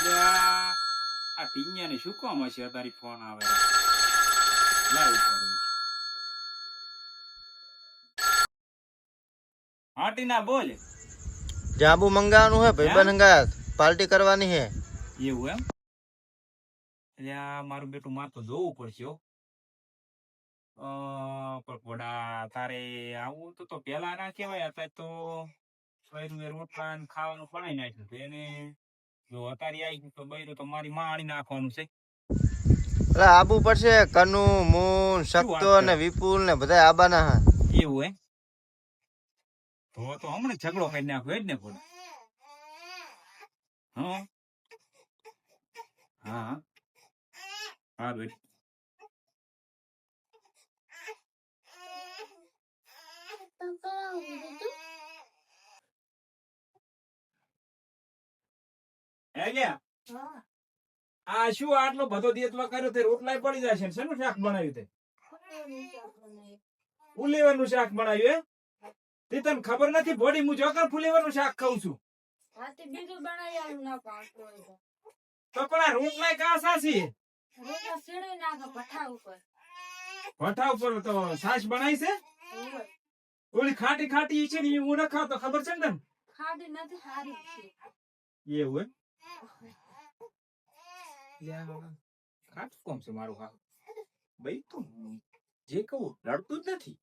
આ ટીંગિયાને શું કામ હશે તારી ફોન આવે લાવ પડું હા ટીના બોલ જાંબુ મંગાવવાનું હે ભાઈબંધ હંગાત પાર્ટી કરવાની હે એવું એમ એટલે મારું બેટું માર તો જોવું પડશે હો પણ ઘોડા તારે આવું તો પેલા ના કહેવાય અત્યારે તો રોટલા ને ખાવાનું બનાવી નાખ્યું તો એને જો અત્યારે આવી તો બૈરું તો મારી માણી નાખવાનું છે એટલે આબુ પડશે કનુ મૂન શક્તો અને વિપુલ ને બધા આબાના હા એવું એમ તો હમણાં ઝઘડો કરી નાખ્યો જ ને પણ હા હા હા બેટી આ શું આટલો બધો દેતવા કર્યો તે રોટલા પડી જશે શેનું શાક બનાવ્યું તે ફુલેવરનું શાક બનાવ્યું તે તને ખબર નથી બોડી હું જોકર ફુલેવરનું શાક ખાઉં છું તો પણ આ રોટલા કાસા છે ભઠ્ઠા ઉપર તો છાશ બનાવી છે ઓલી ખાટી ખાટી છે ને હું ન ખાતો ખબર છે ને ખાટી નથી સારી છે એવું ખાટું કોમ છે મારું હા ભાઈ તો જે કહું લડતું જ નથી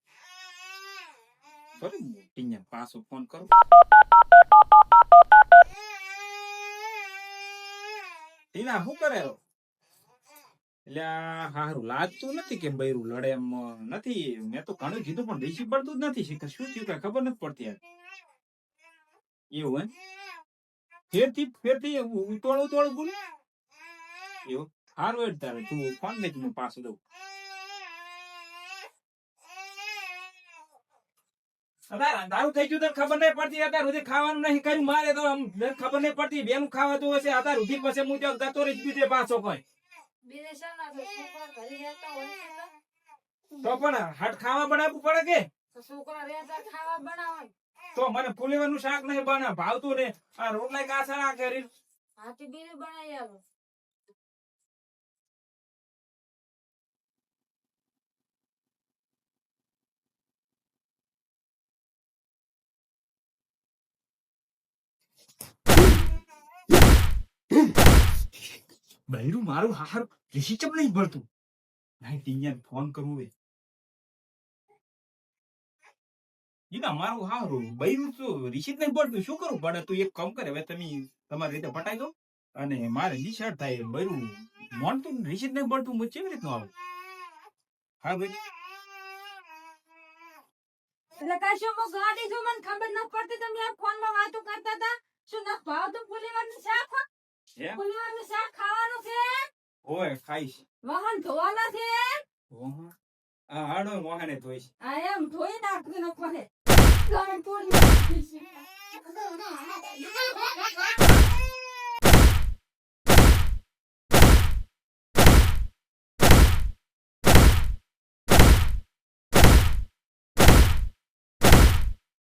સોરી ટીંગન પાછો ફોન કરું ટીના શું કરે એટલે હારું લાગતું નથી કે બૈરું લડે એમ નથી મેં તો ઘણું કીધું પણ દેશી પડતું જ નથી શીખર શું થયું કઈ ખબર નથી પડતી યાર એવું એમ ફેરથી ઉતોળું બોલ એવું સારું એડ તારે તું ફોન દે હું પાછું દઉં અંધારું થઈ ગયું તને ખબર નહીં પડતી અત્યારે સુધી ખાવાનું નહીં કર્યું મારે તો ખબર નહીં પડતી બેનું ખાવાતું હશે અત્યારે સુધી પછી હું ત્યાં જતો રહી બીજે પાછો કોઈ તો પણ હાટ ખાવા બનાવવું પડે કે છોકરા રહેતા ખાવા બનાવે તો મને ફુલેવાનું શાક નહીં બના ભાવતું ને આ રોટલા કાસા કરી હાથી બીજું બનાવી આવો બૈરું મારું હાર ઋષિ ચમ નહીં ભરતું નહીં ટીંગિયાને ફોન કરવું હોય એના મારું હારું બૈરું તો ઋષિ નહીં ભરતું શું કરવું પડે તું એક કામ કરે હવે તમે તમારી રીતે પટાઈ દો અને મારે નિશાળ થાય બૈરું મોનતું ઋષિ નહીં ભરતું હું કેવી રીતનું આવે હા ભાઈ એટલે કશું હું ગાડી જો મને ખબર ન પડતી તમે આ ફોન માં વાતો કરતા હતા શું ન ભાવ તો ફુલેવરનું શાક ફુલેવરનું શાક ખાવાનું છે ઓય ખાઈશ વાહન ધોવાના છે આ હાડો વાહને ધોઈશ આ એમ ધોઈ નાખજો ન પડે